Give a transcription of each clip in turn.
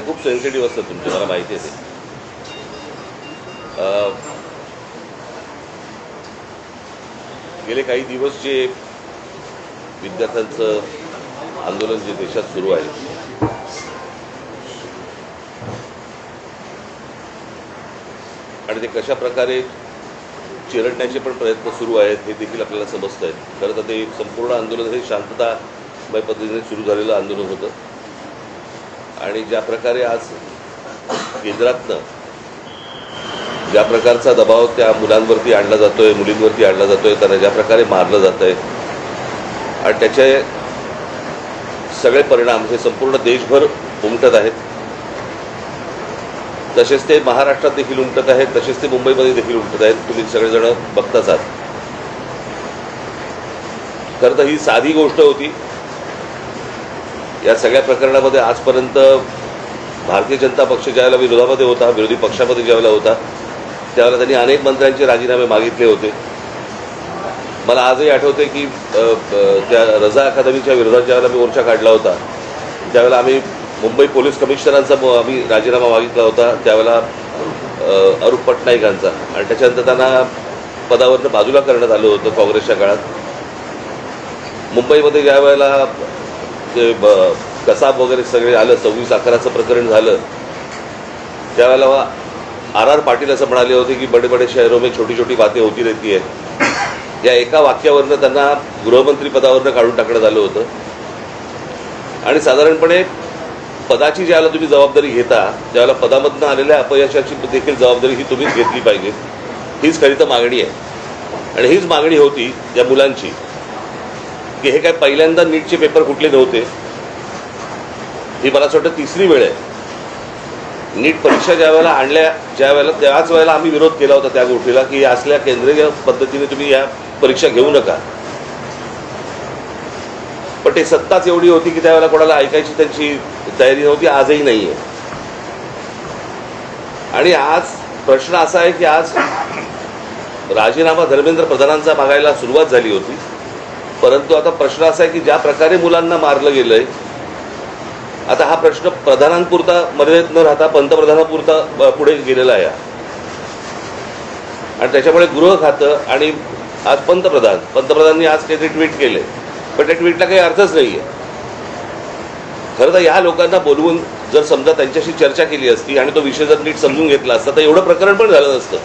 खूप सेन्सिटिव्ह असतात तुमचे, मला माहिती आहे ते. गेले काही दिवस जे विद्यार्थ्यांचं आंदोलन जे देशात सुरू आहे, आणि ते कशा प्रकारे चिरडण्याचे पण प्रयत्न सुरू आहेत हे देखील आपल्याला समजत आहे. खरं तर ते संपूर्ण आंदोलन हे शांततामय पद्धतीने सुरू झालेलं आंदोलन होतं, आणि ज्या प्रकारे आज केंद्रातनं ज्या प्रकारचा दबाव त्या मुलांवरती आणला जातोय, मुलींवरती आणला जातोय, त्यांना ज्या प्रकारे मारलं जात आहे, आणि त्याचे सगळे परिणाम हे संपूर्ण देशभर उमटत आहेत. तसेच ते महाराष्ट्रात देखील उमटत आहेत, तसेच ते मुंबईमध्ये देखील उमटत आहेत. तुम्ही सगळेजण बघताच आहात. खरं तर ही साधी गोष्ट होती. या सगळ्या प्रकरणामध्ये आजपर्यंत भारतीय जनता पक्ष ज्यावेळेला विरोधामध्ये होता, विरोधी पक्षामध्ये ज्यावेळेला होता, त्यावेळेला त्यांनी अनेक मंत्र्यांचे राजीनामे मागितले होते. मला आजही आठवते की त्या रजा अकादमीच्या विरोधात ज्यावेळेला मी मोर्चा काढला होता, त्यावेळेला आम्ही मुंबई पोलीस कमिशनरांचा आम्ही राजीनामा मागितला होता, त्यावेळेला अरूप पटनाईकांचा, आणि त्याच्यानंतर त्यांना पदावरनं बाजूला करण्यात आलं होतं काँग्रेसच्या काळात. मुंबईमध्ये ज्या वेळेला ते कसाब वगैरे सगळे आलं, 26/11चं प्रकरण झालं, त्यावेळेला आर पाटील असं म्हणाले होते की बडे बडे शहरों में छोटी छोटी बातें होती रहती है. या एका वाक्यावरनं त्यांना गृहमंत्री पदावरनं काढून टाकण्यात आलं होतं. आणि साधारणपणे पदाची ज्यावेळेला तुम्ही जबाबदारी घेता, त्यावेळेला पदामधनं आलेल्या अपयशाची देखील जबाबदारी ही तुम्हीच घेतली पाहिजे. हीच खरी तर मागणी आहे, आणि हीच मागणी होती या मुलांची की हे काय पहिल्यांदा नीटचे पेपर कुठले नव्हते. ही मला असं वाटतं तिसरी वेळ आहे. नीट परीक्षा ज्या वेळेला आणल्या, त्याच वेळेला आम्ही विरोध केला होता त्या गोष्टीला की असल्या केंद्रीय पद्धतीने तुम्ही या परीक्षा घेऊ नका. पण ते सत्ताच एवढी होती की त्यावेळेला कोणाला ऐकायची त्यांची तयारी नव्हती. आजही नाही आहे. आणि आज प्रश्न असा आहे की आज राजीनामा धर्मेंद्र प्रधानांचा मागायला सुरुवात झाली होती, परंतु आता प्रश्न असा आहे की ज्या प्रकारे मुलांना मारलं गेलंय, आता हा प्रश्न प्रधानांपुरता मर्यादित न राहता पंतप्रधानापुरता पुढे गेलेला आहे. आणि त्याच्यामुळे गृह खातं आणि आज पंतप्रधानांनी आज काहीतरी ट्विट केले, पण त्या ट्विटला काही अर्थच नाही आहे. खरं तर ह्या लोकांना बोलवून जर समजा त्यांच्याशी चर्चा केली असती आणि तो विषय जर नीट समजून घेतला असता तर एवढं प्रकरण पण झालं नसतं.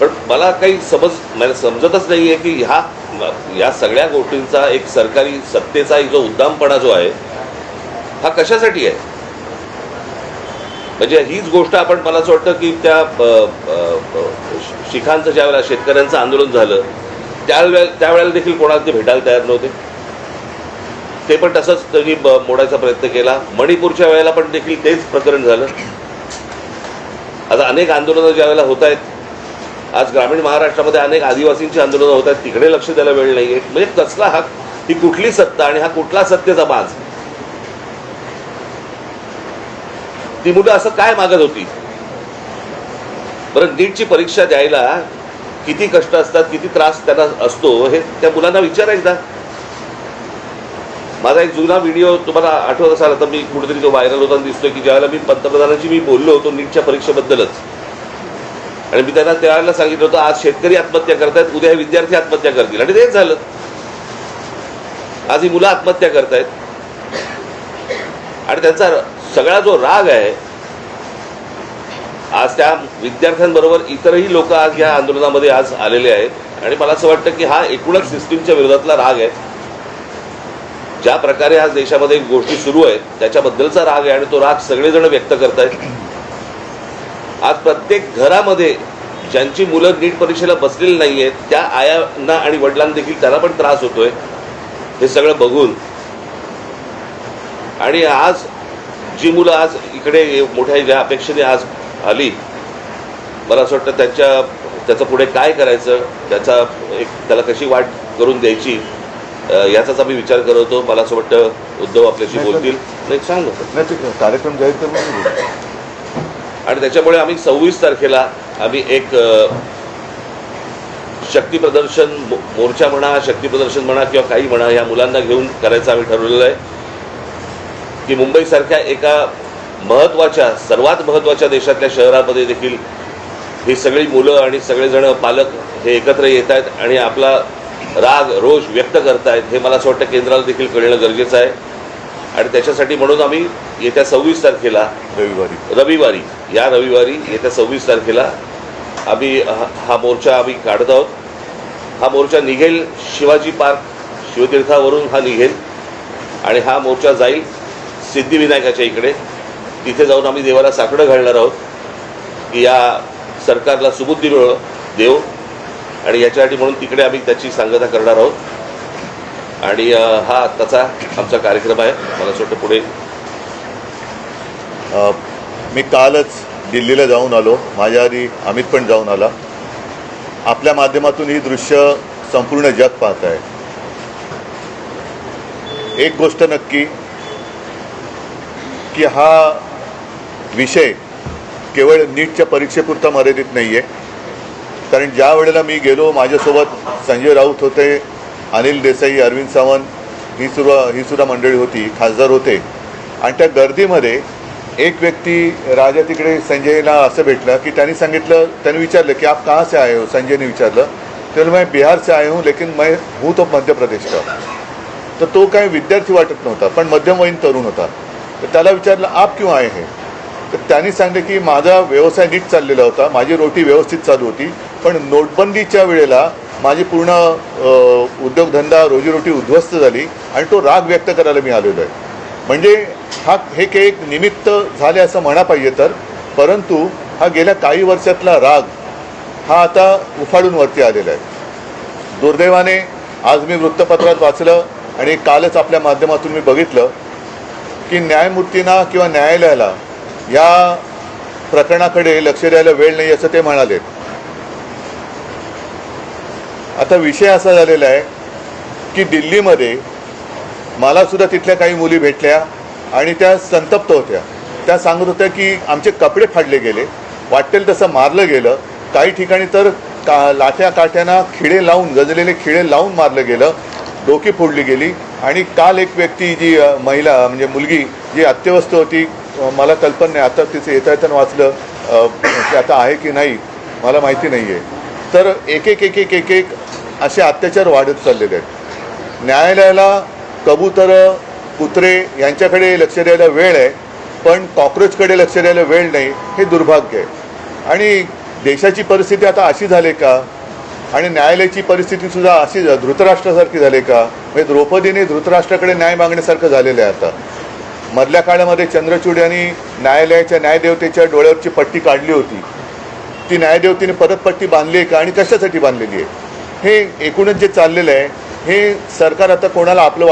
पण मला काही समजतच नाही आहे की या सगळ्या गोष्टींचा एक सरकारी सत्तेचा जो उद्दामपणा जो आहे हा कशासाठी आहे. म्हणजे हीच गोष्ट आपण, मला असं वाटतं की त्या शिखांचं ज्यावेळेला शेतकऱ्यांचं आंदोलन झालं त्यावेळेला देखील कोणाला ते भेटायला तयार नव्हते. ते पण तसंच त्यांनी मोडायचा प्रयत्न केला. मणिपूरच्या वेळेला पण देखील तेच प्रकरण झालं. आता अनेक आंदोलनं ज्यावेळेला होत आहेत, आज ग्रामीण महाराष्ट्रामध्ये अनेक आदिवासींची आंदोलनं होत आहेत, तिकडे लक्ष द्यायला वेळ नाहीये. म्हणजे कसला हा, ही कुठली सत्ता आणि हा कुठला सत्तेचा बाज. ती मुलं असं काय मागत होती बरं? नीटची परीक्षा द्यायला किती कष्ट असतात, किती त्रास त्यांना असतो, हे त्या मुलांना विचारा एकदा. माझा एक जुना व्हिडिओ तुम्हाला आठवत असाल, तर मी कुठेतरी तो व्हायरल होताना दिसतोय की ज्यावेळेला मी पंतप्रधानांशी मी बोललो होतो नीटच्या परीक्षेबद्दलच, आणि मी त्यांना त्यावेळेला सांगितलं होतं आज शेतकरी आत्महत्या करतायत, उद्या विद्यार्थी आत्महत्या करतील, आणि तेच झालं. आज ही मुलं आत्महत्या करतायत. आणि त्यांचा सगळा जो राग आहे, आज त्या विद्यार्थ्यांबरोबर इतरही लोक आज या आंदोलनामध्ये आज आलेले आहेत. आणि मला असं वाटतं की हा एकूणच सिस्टीमच्या विरोधातला राग आहे. ज्या प्रकारे आज देशामध्ये गोष्टी सुरू आहेत त्याच्याबद्दलचा राग आहे, आणि तो राग सगळेजण व्यक्त करतायत. आज प्रत्येक घरामध्ये ज्यांची मुलं नीट परीक्षेला बसलेली नाही आहेत त्या आयांना आणि वडिलांना देखील त्यांना पण त्रास होतोय हे सगळं बघून. आणि आज जी मुलं आज इकडे मोठ्या ज्या अपेक्षेने आज आली, मला असं वाटतं त्याचं पुढे काय करायचं, त्याला कशी वाट करून द्यायची याचाच आम्ही विचार करत होतो. मला असं वाटतं उद्धव आपल्याशी बोलतील. नाही सांग कार्यक्रम जाहीर करून, आणि त्याच्यामुळे आम्ही 26 तारखेला आम्ही एक शक्ती प्रदर्शन मोर्चा म्हणा, शक्ती प्रदर्शन म्हणा किंवा काही म्हणा, या मुलांना घेऊन करायचं आम्ही ठरवलेलं आहे. की मुंबईसारख्या एका महत्त्वाच्या सर्वात महत्त्वाच्या देशातल्या शहरामध्ये देखील ही सगळी मुलं आणि सगळेजण पालक हे एकत्र येत आहेत आणि आपला राग रोष व्यक्त करतायत हे मला असं वाटतं केंद्राला देखील कळणं गरजेचं आहे. आणि त्याच्यासाठी म्हणून आम्ही येत्या 26 तारखेला रविवारी येत्या 26 तारखेला आम्ही हा मोर्चा आम्ही काढत आहोत. हा मोर्चा निघेल शिवाजी पार्क शिवतीर्थावरून हा निघेल आणि हा मोर्चा जाईल सिद्धिविनायकाच्या इकडे. तिथे जाऊन आम्ही देवाला साकडं घालणार आहोत की या सरकारला सुबुद्धी देव आणि याच्यासाठी म्हणून तिकडे आम्ही त्याची सांगता करणार आहोत. आणि हा आत्ताचा आमचा कार्यक्रम आहे. मला असं वाटतं पुढे मी कालच दिल्लीला जाऊन आलो. माझ्या आधी अमित पण जाऊन आला. आपल्या माध्यमातून ही दृश्य संपूर्ण जग पाहत आहे. एक गोष्ट नक्की की हा विषय केवळ नीटच्या परीक्षेपुरता मर्यादित नाही आहे. कारण ज्या वेळेला मी गेलो माझ्यासोबत संजय राऊत होते, अनिल देसाई, अरविंद सावंत ही सुद्धा मंडळी होती, खासदार होते. आणि त्या गर्दीमध्ये एक व्यक्ती राजा तिकडे संजयला असं भेटला की त्यांनी विचारलं की आप कहाँ से आए हो. संजयने विचारलं. तर मैं बिहार से आए हूँ लेकिन मैं हूँ तो मध्य प्रदेश का. तर तो काही विद्यार्थी वाटत नव्हता पण मध्यमवयीन तरुण होता. तर त्याला विचारलं आप क्यों आए हैं. तर त्यांनी सांगितलं की माझा व्यवसाय नीट चाललेला होता, माझी रोटी व्यवस्थित चालू होती, पण नोटबंदीच्या वेळेला माझी पूर्ण उद्योगधंदा रोजीरोटी उद्ध्वस्त झाली आणि तो राग व्यक्त करायला मी आलेलो आहे. म्हणजे हे एक निमित्त झाले असं म्हणा पाहिजे तर, परंतु हा गेल्या काही वर्षातला राग हा आता उफाळून वरती आलेला आहे. दुर्दैवाने आज मी वृत्तपत्रात वाचलं आणि कालच आपल्या माध्यमातून मी बघितलं की न्यायमूर्तींना किंवा न्यायालयाला या प्रकरणाकडे लक्ष द्यायला वेळ नाही असं ते म्हणाले. आता विषय असा झालेला आहे की दिल्लीमध्ये मला सुद्धा तिथल्या काही मुली भेटल्या आणि त्या संतप्त होत्या. त्या सांगत होत्या की आमचे कपडे फाडले गेले, वाटेल तसं मारलं गेलं, काही ठिकाणी तर लाठ्या काठ्यांना खिळे लावून गजलेले खिळे लावून मारलं गेलं, डोकी फोडली गेली. आणि काल एक व्यक्ती जी महिला म्हणजे मुलगी जी अत्यवस्थ होती, मला कल्पना नाही आता तिचं येता वाचलं की आता आहे की नाही मला माहिती नाही आहे. तर एक असे अत्याचार वाढत चाललेले आहेत. न्यायालयाला कबूतरं कुत्रे यांच्याकडे लक्ष द्यायला वेळ आहे पण कॉक्रोचकडे लक्ष द्यायला वेळ नाही, हे दुर्भाग्य आहे. आणि देशाची परिस्थिती आता अशी झाली का आणि न्यायालयाची परिस्थितीसुद्धा अशी धृतराष्ट्रासारखी झाली का. म्हणजे द्रौपदीने धृतराष्ट्राकडे न्याय मागण्यासारखं झालेलं आहे. आता मधल्या काळामध्ये चंद्रचूड यांनी न्यायालयाच्या न्यायदेवतेच्या डोळ्यावरची पट्टी काढली होती. ती न्यायदेवतेने परत पट्टी बांधली आहे का आणि कशासाठी बांधलेली आहे. हे एकूणच जे चाललेलं आहे हे सरकार आता कोणाला आपलं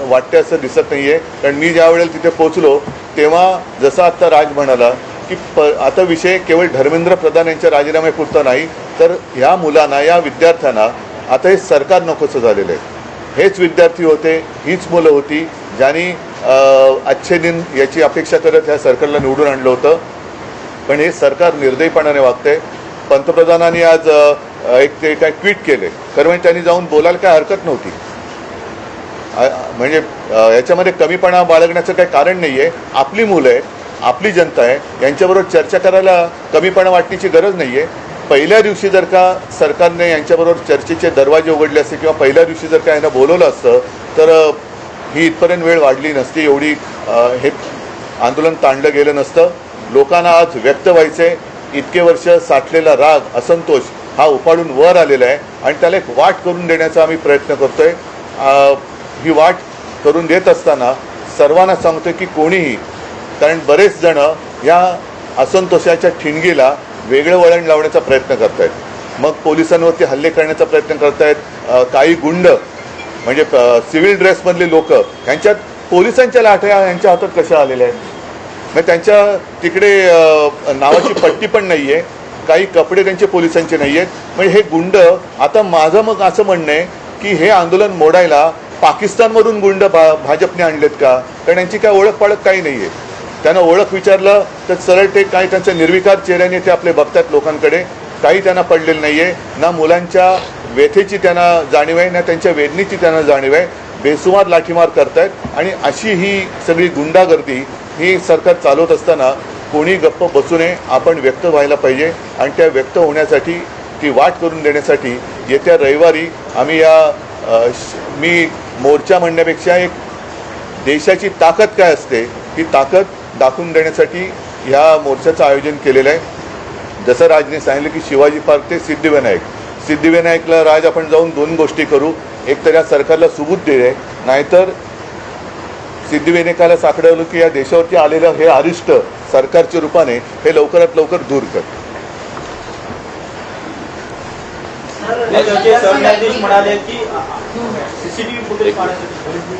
वाटतं असं दिसत नाही आहे. कारण मी ज्या वेळेला तिथे पोचलो तेव्हा जसं आत्ता राज म्हणाला की आता विषय केवळ धर्मेंद्र प्रधान यांच्या राजीनाम्यापुरता नाही तर ह्या मुलांना या विद्यार्थ्यांना आता हे सरकार नकोसं झालेलं आहे. हेच विद्यार्थी होते, हीच मुलं होती ज्यांनी अच्छे दिन याची अपेक्षा करत ह्या सरकारला निवडून आणलं होतं. पण हे सरकार निर्दयीपणाने वागतंय. पंतप्रधानांनी आज ते काय ट्विट केले खरं म्हणजे त्यांनी जाऊन बोलायला काय हरकत नव्हती. म्हणजे याच्यामध्ये कमीपणा बाळगण्याचं काही कारण नाही आहे. आपली मुलं आहेत, आपली जनता आहे, यांच्याबरोबर चर्चा करायला कमीपणा वाटण्याची गरज नाही आहे. पहिल्या दिवशी जर का सरकारने यांच्याबरोबर चर्चेचे दरवाजे उघडले असते किंवा पहिल्या दिवशी जर का यांना बोलवलं असतं तर ही इथपर्यंत वेळ वाढली नसती, एवढी हे आंदोलन ताणलं गेलं नसतं. लोकांना आज व्यक्त व्हायचे, इतके वर्ष साठलेला राग असंतोष हा उफाळून वर आलेला आहे आणि त्याला एक वाट करून देण्याचा आम्ही प्रयत्न करतोय. ही वाट करून देत असताना सर्वांना सांगतोय की कोणीही, कारण बरेच जण या असंतोषाच्या ठिणगीला वेगळं वळण लावण्याचा प्रयत्न करत आहेत. मग पोलिसांवरती हल्ले करण्याचा प्रयत्न करत आहेत. काही गुंड म्हणजे सिव्हिल ड्रेसमधले लोक ह्यांच्यात पोलिसांच्या लाठ्या यांच्या हातात कशा आलेल्या आहेत. मग त्यांच्या तिकडे नावाची पट्टी पण नाही आहे, काही कपडे त्यांचे पोलिसांचे नाही आहेत. म्हणजे हे गुंड आता माझं मग असं म्हणणं आहे की हे आंदोलन मोडायला पाकिस्तानमधून गुंड भाजपने आणलेत का. कारण यांची काय ओळख पाळख काही नाही आहे. त्यांना ओळख विचारलं तर सरळ ते काही त्यांच्या निर्विकार चेहऱ्याने ते आपले बघतात लोकांकडे. काही त्यांना पडलेलं नाही आहे. ना मुलांच्या व्यथेची त्यांना जाणीव आहे ना त्यांच्या वेदनेची त्यांना जाणीव आहे. बेसुमार लाठीमार करतायत. आणि अशी ही सगळी गुंडागर्दी ही सरकार चालवत असताना कोणी गप्प बसू नये, आपण व्यक्त व्हायला पाहिजे आणि त्या व्यक्त होण्यासाठी ती वाट करून देण्यासाठी येत्या रविवारी आम्ही मी मोर्चा म्हणण्यापेक्षा एक देशाची ताकद काय असते ही ताकद दाखवून देण्यासाठी ह्या मोर्चाचं आयोजन केलेलं आहे. जसं राजने सांगितलं की शिवाजी पार्क ते सिद्धिविनायकला राज आपण जाऊन दोन गोष्टी करू, एक तर या सरकारला सुबूत दे, नाहीतर सिद्धिविनायकाला साकडवलं की या देशावरती आलेलं हे अरिष्ट सरकारच्या रूपाने हे लवकरात लवकर दूर कर. सरन्यायाधीश म्हणाले की सीसीटीव्ही फुटेज पाहण्यासाठी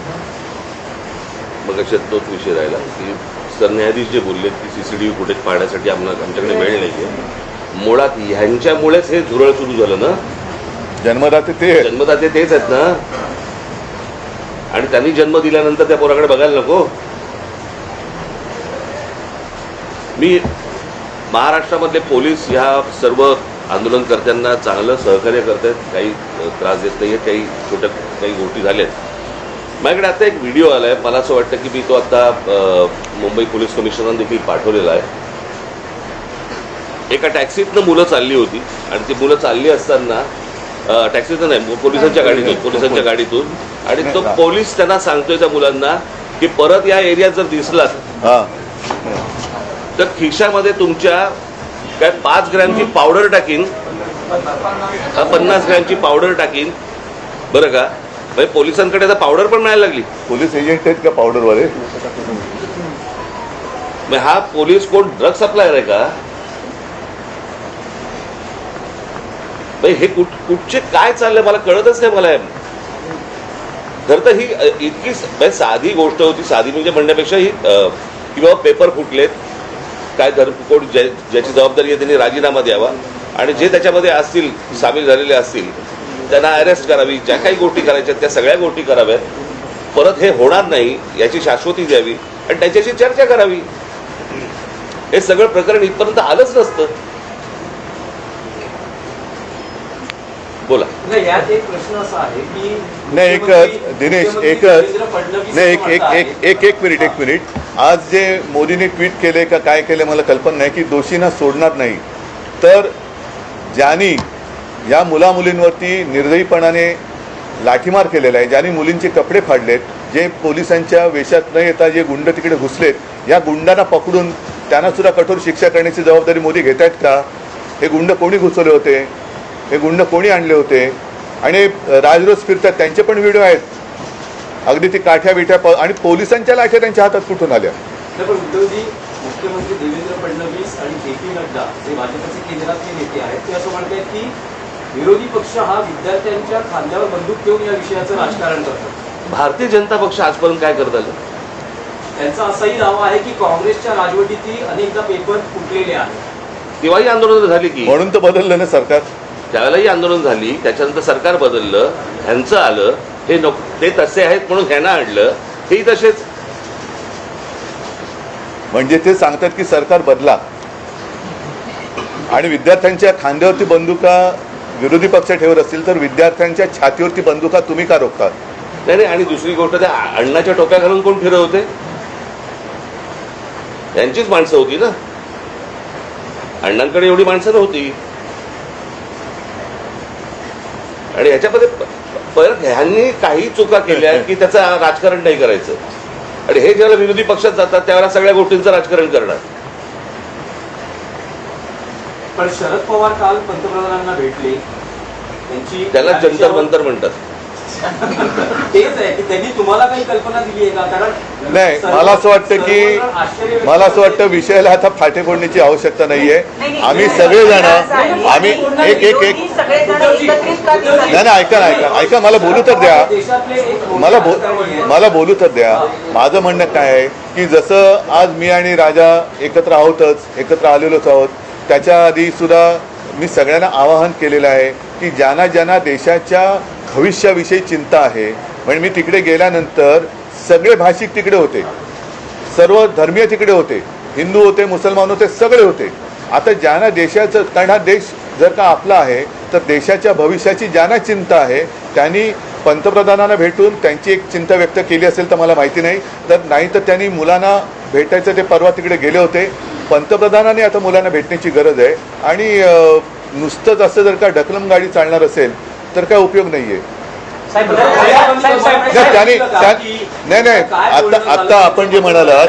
मग अशात तोच विषय राहिला की सरन्यायाधीश जे बोलले की सीसीटीव्ही फुटेज पाहण्यासाठी आमच्याकडे वेळ नाहीये. मुळात ह्यांच्यामुळेच हे झुरळ सुरू झालं ना. जन्मदाते तेच आहेत ना. आणि त्यांनी जन्म दिल्यानंतर त्या पोराकडे बघायला नको. मी महाराष्ट्रामधले पोलीस ह्या सर्व आंदोलनकर्त्यांना चांगलं सहकार्य करत आहेत, काही त्रास देत नाहीये, काही गोष्टी झाल्यात. माझ्याकडे आता एक व्हिडिओ आलाय, मला असं वाटतं की मी तो आता मुंबई पोलीस कमिशनरांना देखील पाठवलेला आहे. एका टॅक्सीतनं मुलं चालली होती आणि ती मुलं चालली असताना टॅक्सीतनं नाही, पोलिसांच्या गाडीतून आणि तो पोलीस त्यांना सांगतोय त्या मुलांना की परत या एरियात जर दिसलात तर खिशामध्ये तुमच्या काय 5 ग्रॅमची पावडर टाकीन, 50 ग्रॅमची पावडर टाकीन, बरं का. म्हणजे पोलिसांकडे आता पावडर पण मिळायला लागली. पोलीस एजंट आहेत का पावडरवाले? हा पोलीस कोण ड्रग सप्लायर आहे का? हे कुठचे काय चाललंय मला कळतच नाही. मला खरं तर ही इतकी साधी गोष्ट होती. साधी म्हणजे म्हणण्यापेक्षा ही की बाबा पेपर फुटलेत, काय कोण ज्याची जबाबदारी आहे त्यांनी राजीनामा द्यावा आणि जे त्याच्यामध्ये असतील सामील झालेले असतील त्यांना अरेस्ट करावी. ज्या काही गोष्टी करायच्या त्या सगळ्या गोष्टी कराव्यात. परत हे होणार नाही याची शाश्वती द्यावी आणि त्याच्याशी चर्चा करावी. हे सगळं प्रकरण इथपर्यंत आलंच नसतं. बोला. यात एक प्रश्न असा आहे की नाही दिनेश एक मिनिट आज जे मोदींनी ट्विट केले का काय केले मला कल्पना नाही की दोषींना सोडणार नाही, तर ज्यांनी या मुलामुलींवरती निर्दयीपणाने लाठीमार केलेला आहे, ज्यांनी मुलींचे कपडे फाडलेत, जे पोलिसांच्या वेशात न येता जे गुंड तिकडे घुसलेत, या गुंडांना पकडून त्यांना सुद्धा कठोर शिक्षा करण्याची जबाबदारी मोदी घेत आहेत का? हे गुंड कोणी घुसवले होते, हे गुंड कोणी आणले होते आणि राजरोज फिरतात त्यांचे पण व्हिडिओ आहेत. अगदी ती काठ्या बिठ्या आणि पोलिसांच्या लाठ्या त्यांच्या हातात कुठून आल्या? उद्धवजी, मुख्यमंत्री देवेंद्र फडणवीस आणि जे.पी. नड्डा जे भाजपचे केंद्रातले नेते आहेत ते असं म्हणतात की विरोधी पक्ष हा विद्यार्थ्यांच्या खांद्यावर बंदूक ठेवून या विषयाचं राजकारण करतात. भारतीय जनता पक्ष आजपर्यंत काय करत आलं? त्यांचा असाही दावा आहे की काँग्रेसच्या राजवटीतही अनेकदा पेपर फुटलेले आहेत. तेव्हाही आंदोलन झाली की, म्हणून तर बदललं ना सरकार. त्यावेळेलाही आंदोलन झाली, त्याच्यानंतर सरकार बदललं, ह्यांचं आलं. हे ते तसे आहेत म्हणून ह्यांना आणलं, हेही तसेच. म्हणजे ते सांगतात की सरकार बदला आणि विद्यार्थ्यांच्या खांद्यावरती बंदुका विरोधी पक्ष ठेवत असतील तर विद्यार्थ्यांच्या छातीवरती बंदुका तुम्ही का रोखतात? नाही. आणि दुसरी गोष्ट, त्या अण्णाच्या टोप्या घालून कोण फिरवते? यांचीच माणसं होती ना. अण्णांकडे एवढी माणसं नव्हती. आणि याच्यामध्ये परत ह्यांनी काही चुका केल्या की त्याचं राजकारण नाही करायचं आणि हे ज्यावेळेला विरोधी पक्षात जातात त्यावेळेला सगळ्या गोष्टींचं राजकारण करणार. पण शरद पवार काल पंतप्रधानांना भेटले, त्याला जंतर मंतर म्हणतात. तेच आहे की त्यांनी तुम्हाला काही कल्पना दिली आहे का? कारण नाही, मला असं वाटतं विषयाला आता फाटे फोडण्याची आवश्यकता नाहीये. आम्ही सगळेजण आम्ही ऐका मला बोलू तर द्या. मला बोलू तर द्या. माझं म्हणणं काय आहे की जसं आज मी आणि राजा एकत्र आलेलोच आहोत, त्याच्या आधी सुद्धा मी सगळ्यांना आवाहन केलेलं आहे की ज्यांना देशाच्या भविष्याविषयी चिंता आहे. म्हणजे मी तिकडे गेल्यानंतर सगळे भाषिक तिकडे होते, सर्व धर्मीय तिकडे होते, हिंदू होते, मुसलमान होते, सगळे होते. आता ज्यांना देशाचं, कारण हा देश जर का आपला आहे तर देशाच्या भविष्याची ज्यांना चिंता आहे त्यांनी पंतप्रधानांना भेटून त्यांची एक चिंता व्यक्त केली असेल तर मला माहिती नाही, तर त्यांनी मुलांना भेटायचं, ते परवा तिकडे गेले होते. पंतप्रधानांनी आता मुलांना भेटण्याची गरज आहे. आणि नुसतंच असं जर का ढकलम गाडी चालणार असेल तर काय उपयोग नाही आहे. नाही आता आपण जे म्हणालात,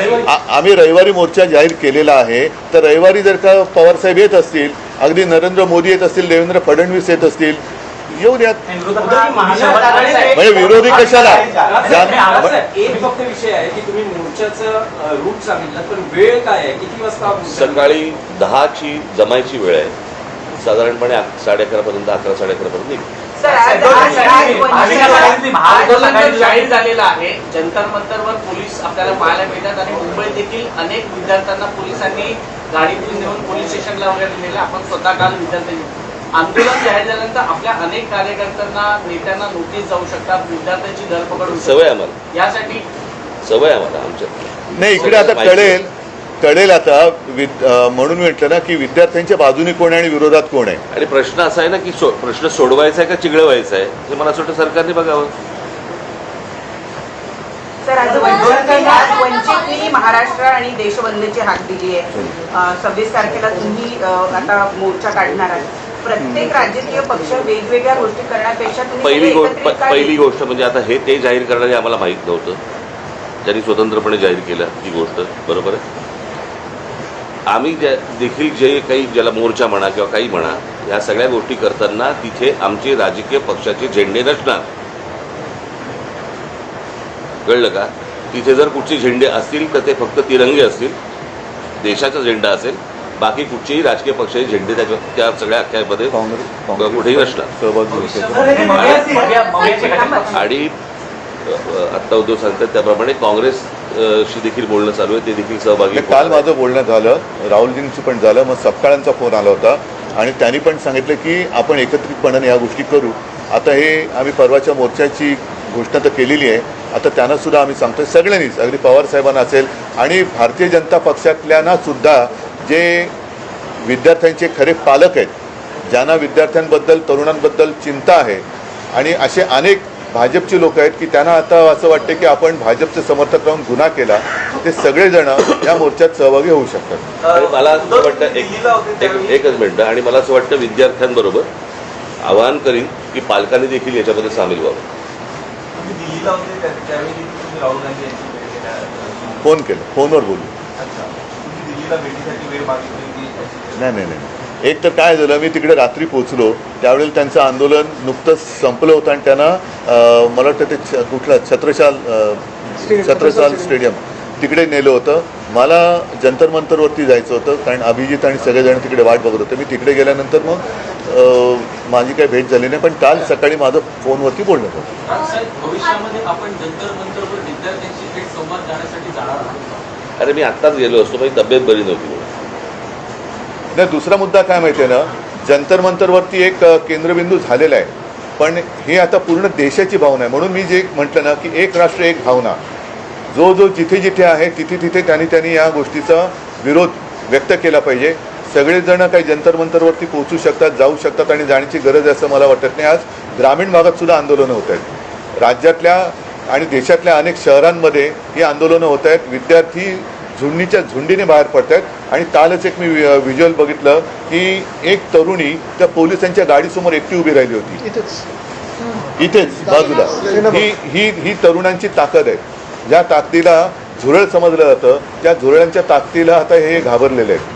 आम्ही रविवारी मोर्चा जाहीर केलेला आहे, तर रविवारी जर का पवार साहेब येत असतील, अगदी नरेंद्र मोदी येत असतील, देवेंद्र फडणवीस येत असतील, येऊ द्यात. म्हणजे विरोधी कशाला? एक फक्त विषय आहे की तुम्ही मोर्चाचं रूट सांगितलं, पण वेळ काय आहे, किती वाजता? सकाळी 10ची जमायची वेळ आहे, साधारणपणे 11:30 पर्यंत, 11, 11:30 पर्यंत निघू. आंदोलन जाहीर झालेलं आहे. जंतर मंतरवर पोलीस आपल्याला पाहायला मिळतात आणि मुंबईत देखील अनेक विद्यार्थ्यांना पोलिसांनी गाडीतून नेऊन पोलीस स्टेशनला वगैरे नेले. आपण स्वतः काल विद्यार्थ्यांनी आंदोलन जाहीर झाल्यानंतर आपल्या अनेक कार्यकर्त्यांना, नेत्यांना नोटीस जाऊ शकतात, विद्यार्थ्यांची धरपकड होऊ शकते. सवय आम्हाला, यासाठी सवय आम्हाला आमच्या. नाही, इकडे आता कळेल आता. म्हणून म्हटलं ना की विद्यार्थ्यांच्या बाजूने कोण आहे आणि विरोधात कोण आहे. आणि प्रश्न असा आहे ना की प्रश्न सोडवायचा आहे का चिघळवायचा आहे, हे मला असं वाटतं सरकारने बघावं. सर, आज वंचितनी महाराष्ट्र आणि देशबंदची हाक दिली आहे. 26 तारखेला तुम्ही आता मोर्चा काढणार आहात. प्रत्येक राजकीय पक्ष वेगवेगळ्या गोष्टी करण्यापेक्षा पहिली गोष्ट म्हणजे आता ते जाहीर करणारे आम्हाला माहीत नव्हतं. त्यांनी स्वतंत्रपणे जाहीर केलं ती गोष्ट, बरोबर आहे. आम्ही देखील जे काही, ज्याला मोर्चा म्हणा किंवा काही म्हणा, या सगळ्या गोष्टी करताना तिथे आमचे राजकीय पक्षाचे झेंडे नसणार. कळलं का? तिथे जर कुठचे झेंडे असतील तर ते फक्त तिरंगे असतील, देशाचा झेंडा असेल. बाकी कुठचेही राजकीय पक्षाचे झेंडे त्या सगळ्या अख्यामध्ये कुठेही नसणार. आणि आत्ता उद्धव सांगतात त्याप्रमाणे काँग्रेसशी देखील बोलणं चालू आहे, ते देखील सहभागी. काल माझं बोलणं झालं, राहुलजींचं पण झालं, मग सपकाळांचा फोन आला होता आणि त्यांनी पण सांगितलं की आपण एकत्रितपणाने या गोष्टी करू. आता हे आम्ही परवाच्या मोर्चाची घोषणा तर केलेली आहे. आता त्यांना सुद्धा आम्ही सांगतोय, सगळ्यांनीच, अगदी पवार साहेबांना असेल आणि भारतीय जनता पक्षातल्यांना सुद्धा, जे विद्यार्थ्यांचे खरे पालक आहेत, ज्यांना विद्यार्थ्यांबद्दल, तरुणांबद्दल चिंता आहे, आणि असे अनेक भाजपचे लोक आहेत की त्यांना आता असं वाटते की आपण भाजपचे समर्थक राहून गुन्हा केला, ते सगळेजण या मोर्चात सहभागी होऊ शकतात. आणि मला असं वाटतं एकच मिनिटं, आणि मला असं वाटतं विद्यार्थ्यांबरोबर आवाहन करीन की पालकांनी देखील याच्यामध्ये सामील व्हावं. फोन केलं, फोनवर बोलू. नाही, एक तर काय झालं, मी तिकडे रात्री पोचलो, त्यावेळेला त्यांचं आंदोलन नुकतंच संपलं होतं आणि त्यांना मला वाटतं ते कुठलं छत्रसाल स्टेडियम तिकडे नेलं होतं. मला जंतर मंतरवरती जायचं होतं, कारण अभिजित आणि सगळेजण तिकडे वाट बघत होते. मी तिकडे गेल्यानंतर मग माझी काही भेट झाली नाही, पण काल सकाळी माझं फोनवरती बोलणं होतं. भविष्यामध्ये आपण जंतर मंतरवर विद्यार्थ्यांशी थेट संवाद जाण्यासाठी जाणार आहोत. अरे मी आत्ताच गेलो असतो, माझी तब्येत बरी नव्हती. नाही, दुसरा मुद्दा काय माहिती आहे ना, जंतर मंतरवरती एक केंद्रबिंदू झालेला आहे, पण हे आता पूर्ण देशाची भावना आहे. म्हणून मी जे म्हटलं ना की एक राष्ट्र एक भावना, जो जिथे जिथे आहे तिथे त्यांनी या गोष्टीचा विरोध व्यक्त केला पाहिजे. सगळेजण काही जंतर मंतरवरती पोहोचू शकतात, जाऊ शकतात, आणि जाण्याची गरज आहे असं मला वाटत नाही. आज ग्रामीण भागात सुद्धा आंदोलनं होत आहेत. राज्यातल्या आणि देशातल्या अनेक शहरांमध्ये ही आंदोलनं होत आहेत. विद्यार्थी झुंडीच्या झुंडीने बाहेर पडत आहेत. आणि कालच एक मी व्हिज्युअल बघितलं की एक तरुणी त्या पोलिसांच्या गाडीसमोर एकटी उभी राहिली होती, इथेच बाजूला. ही तरुणांची ताकद आहे. ज्या ताकदीला झुरळ समजलं जातं, त्या झुरळांच्या ताकदीला आता हे घाबरलेले आहेत.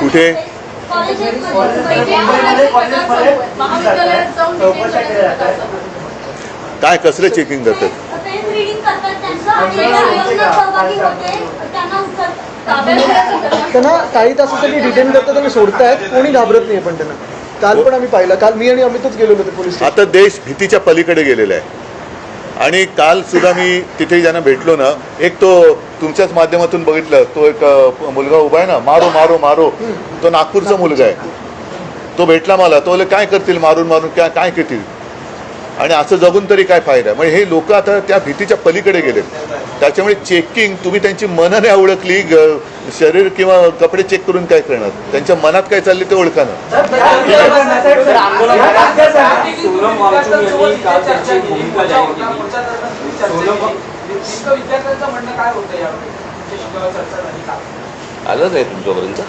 कुठे? काय कसले चेकिंग करतात? त्यांना काही तासासाठी डिटेन करतात आणि सोडतायत, कोणी घाबरत नाही. पण त्यांना काल पण आम्ही पाहिलं, काल मी आणि अमितच गेलो होते पोलीस. आता देश भीतीच्या पलीकडे गेलेला आहे. आणि काल सुद्धा मी तिथे ज्यांना भेटलो ना, एक तो तुमच्याच माध्यमातून बघितलं, तो एक मुलगा उभा आहे ना, मारो मारो मारो, तो नागपूरचा मुलगा आहे. तो भेटला मला, तो काय करतील, मारून मारून काय करतील, आणि असं जगून तरी काय फायदा. म्हणजे हे लोक आता त्या भीतीच्या पलीकडे गेलेत. त्याच्यामुळे चेकिंग तुम्ही त्यांची मनं नाही ओळखली शरीर किंवा कपडे चेक करून काय करणार, त्यांच्या मनात काय चालले ते ओळखा ना. सोनम वांगचुक यांनी काल त्यांची भूमिका जाहीर केली. विद्यार्थ्यांचं म्हणणं काय होतं यावेळी चर्चा झाली का? आलं नाही तुमच्यापर्यंत?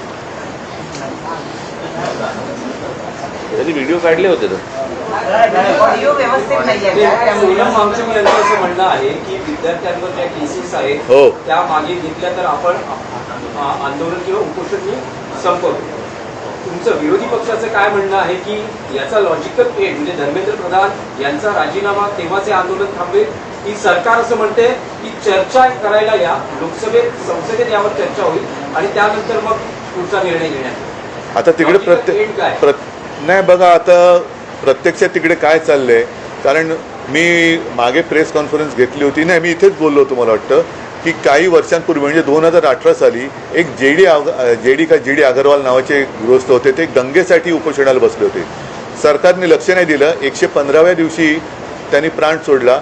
त्यांनी व्हिडिओ काढले होते ना. ऑडिओ व्यवस्थित नाहीये सोनम वांगचुक यांचं असं म्हणणं आहे की विद्यार्थ्यांवर ज्या केसेस आहेत हो. त्या मागे घेतल्या तर आपण आंदोलन किंवा उपोषण संपवू. तुमचं विरोधी पक्षाचं काय म्हणणं आहे की याचा लॉजिकल एंड म्हणजे धर्मेंद्र प्रधान यांचा राजीनामा तेव्हाच हे आंदोलन थांबेल, की सरकार असं म्हणते की चर्चा करायला या, लोकसभेत संसदेत यावर चर्चा होईल आणि त्यानंतर मग पुढचा निर्णय घेण्यात येईल. आता तिकडे Logical end काय? नाही बघा, आता प्रत्यक्षात तिकडे काय चाललंय, कारण मी मागे प्रेस कॉन्फरन्स घेतली होती, नाही मी इथेच बोललो होतो, मला वाटतं की काही वर्षांपूर्वी म्हणजे 2018 साली एक जी डी अगरवाल नावाचे गृहस्थ होते, ते गंगेसाठी उपोषणाला बसले होते. सरकारने लक्ष नाही दिलं. 115व्या दिवशी त्यांनी प्राण सोडला.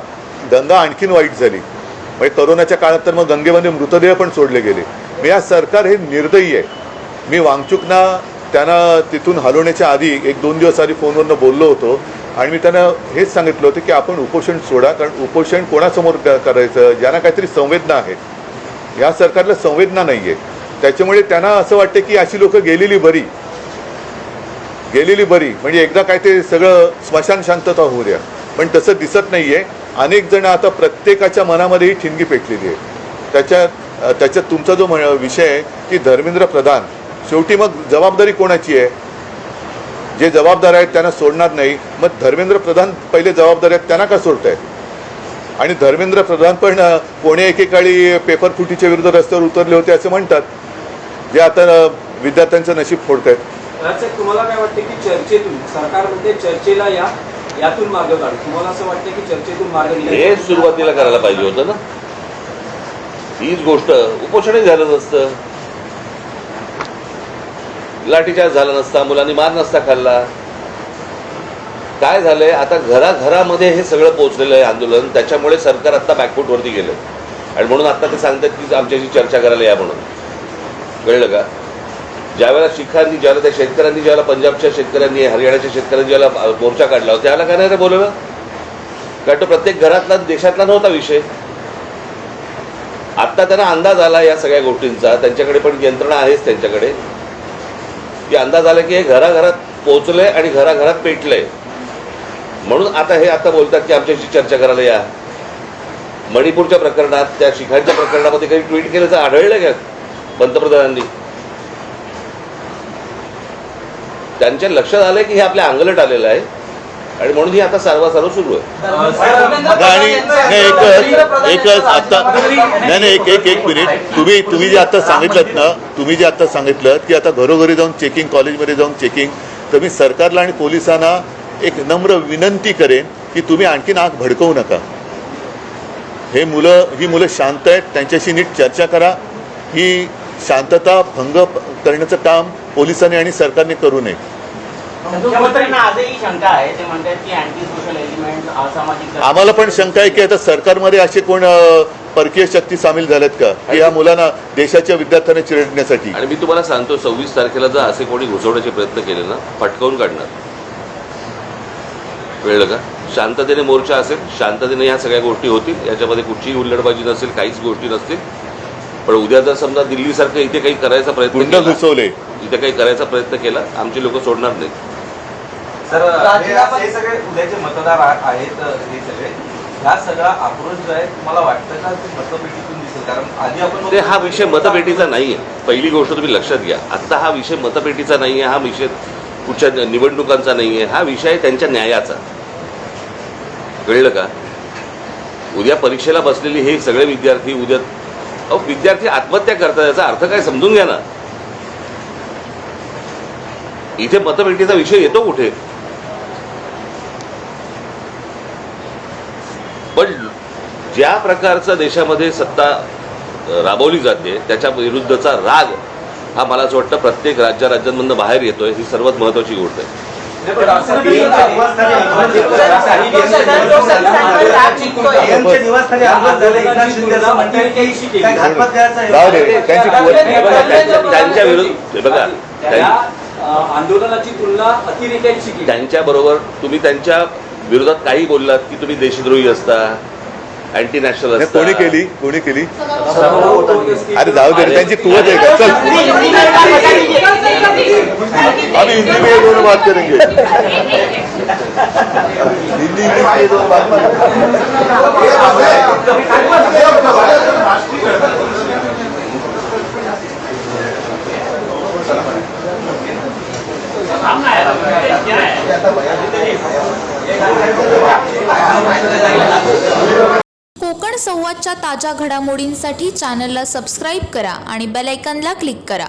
गंगा आणखीन वाईट झाली. म्हणजे करोनाच्या काळात तर मग गंगेमध्ये मृतदेह पण सोडले गेले. मी आज सरकार हे निर्दयी आहे. मी वांगचुकना त्यांना तिथून हलवण्याच्या आधी 1-2 दिवस आधी फोनवरनं बोललो होतो आणि मी त्यांना हेच सांगितलं होतं की आपण उपोषण सोडा, कारण उपोषण कोणासमोर करायचं, ज्यांना काहीतरी संवेदना आहेत. या सरकारला संवेदना नाही आहे. त्याच्यामुळे त्यांना असं वाटतं की अशी लोकं गेलेली बरी, म्हणजे एकदा काय ते सगळं स्मशान शांतता होऊ द्या. पण तसं दिसत नाही आहे. अनेक जण आता प्रत्येकाच्या मनामध्ये ही ठिणगी पेटलेली आहे. त्याच्यात तुमचा जो विषय आहे की धर्मेंद्र प्रधान, शेवटी मग जबाबदारी कोणाची आहे? जे जबाबदार आहेत त्यांना सोडणार नाही. मग धर्मेंद्र प्रधान पहिले जबाबदार आहेत, त्यांना का सोडतायत? आणि धर्मेंद्र प्रधान पण कोणी एकेकाळी पेपर फुटीच्या विरुद्ध रस्त्यावर उतरले होते असं म्हणतात, जे आता विद्यार्थ्यांचं नशीब फोडतायत. राजसाहेब, तुम्हाला काय वाटतं की चर्चेतून, सरकार म्हणते चर्चेला या, यातून मार्ग काढू, तुम्हाला असं वाटतं की चर्चेतून मार्ग हे सुरुवातीला करायला पाहिजे होतं ना. हीच गोष्ट उपोषणही झालं नसतं, लाठीचार्ज झाला नसता, मुलांनी मार नसता खाल्ला. काय झालंय, आता घराघरामध्ये हे सगळं पोहोचलेलं आहे आंदोलन. त्याच्यामुळे सरकार आता बॅकफूटवरती गेलं आणि म्हणून आता ते सांगतात की आमच्याशी चर्चा करायला या म्हणून. कळलं का? ज्यावेळेला शिखांनी, ज्यावेळेला त्या शेतकऱ्यांनी, ज्यावेळेला पंजाबच्या शेतकऱ्यांनी, हरियाणाच्या शेतकऱ्यांनी ज्यावेळेला मोर्चा काढला होता, त्यावेळेला काय नाही रे बोलवलं? कारण तो प्रत्येक घरातला, देशातला नव्हता विषय. आत्ता त्यांना अंदाज आला या सगळ्या गोष्टींचा, त्यांच्याकडे पण यंत्रणा आहेच त्यांच्याकडे, की अंदाज आला की हे घराघरात पोहोचलंय आणि घराघरात पेटलंय. म्हणून आता बोलतात की आमच्याशी चर्चा करायला या. मणिपूरच्या प्रकरणात, त्या शिखांच्या प्रकरणामध्ये काही ट्विट केलं तर आढळलं का पंतप्रधानांनी? त्यांच्या लक्षात आलंय की हे आपल्या अंगलट आलेलं आहे आणि म्हणून ही आता सारवासारव सुरू आहे. आणि एकच आता नाही एक मिनिट, तुम्ही जे आता सांगितलं ना, तुम्ही जे आता सांगितलं की आता घरोघरी जाऊन चेकिंग, कॉलेजमध्ये जाऊन चेकिंग, तर मी सरकारला आणि पोलिसांना एक नम्र विनंती करेन की तुम्ही आणखीन आग भडकवू नका. ही मुलं शांत आहेत, त्यांच्याशी नीट चर्चा करा. ही शांतता भंग करण्याचं काम पोलिसांनी आणि सरकारने करू नये. मुख्यमंत्र्यांना आजही शंका आहे, ते म्हणतात की अँटी सोशल एलिमेंट, असामाजिक. आम्हाला पण शंका आहे की आता सरकारमध्ये असे कोण परकीय शक्ती सामील झाल्यात का की या मुलांना, देशाच्या विद्यार्थ्यांना चिरडण्यासाठी? आणि मी तुम्हाला सांगतो, 26 तारखेला जर असे कोणी घुसवण्याचे प्रयत्न केले ना, फटकावून काढणार. कळलं का? शांततेने मोर्चा असेल, शांततेने ह्या सगळ्या गोष्टी होतील, याच्यामध्ये कुठचीही हुल्लडबाजी नसेल, काहीच गोष्टी नसतील. पण उद्या जर समजा दिल्लीसारखं इथे काही करायचा प्रयत्न गुंड केला, घुसवले, इथे काही करायचा प्रयत्न केला, आमची लोक सोडणार नाही. सर, हे सगळे उद्याचे मतदार आहेत, हे सगळे ह्या सगळा आक्रोश जो आहे, तुम्हाला वाटतं का ते मतपेटीतून दिसेल? कारण आधी आपण ते हा विषय मतपेटीचा नाही आहे. पहिली गोष्ट तुम्ही लक्षात घ्या, आत्ता हा विषय मतपेटीचा नाही आहे, हा विषय कुठच्या निवडणुकांचा नाही आहे, हा विषय आहे त्यांच्या न्यायाचा. कळलं का? उद्या परीक्षेला बसलेले हे सगळे विद्यार्थी उद्या, विद्यार्थी आत्महत्या करतात, याचा अर्थ काय समजून घ्या ना. इथे मतपेटीचा विषय येतो कुठे? पण ज्या प्रकारचं देशामध्ये सत्ता राबवली जाते त्याच्या विरुद्धचा राग हा मला असं वाटतं प्रत्येक राज्यांमधून बाहेर येतोय. ही सर्वात महत्वाची गोष्ट आहे. पण असं पीएमच्या निवासस्थानी आंदोलन पीएमच्या निवासस्थानी आंदोलन झालं. एकनाथ शिंदे असं म्हणतात की काय घातपात द्यायचा आहे. जाऊ दे, त्यांची कुवत नाही. त्यांच्या विरुद्ध बघा त्या आंदोलनाची तुलना अतिरेक्यांशी केली. त्यांच्याबरोबर तुम्ही त्यांच्या विरोधात काही बोललात की तुम्ही देशद्रोही असता, अँटी नॅशनल नाही, असता. कोणी केली बोगस अरे जाऊ दे, त्यांची कुवत आहे का? चल हम हिंदी में ये दोनों बात करेंगे. हिंदी इंग्लिश में ये दोनों बात कोकण संवादच्या ताज्या घडामोडींसाठी चॅनलला सबस्क्राईब करा आणि बेल आयकॉनला क्लिक करा.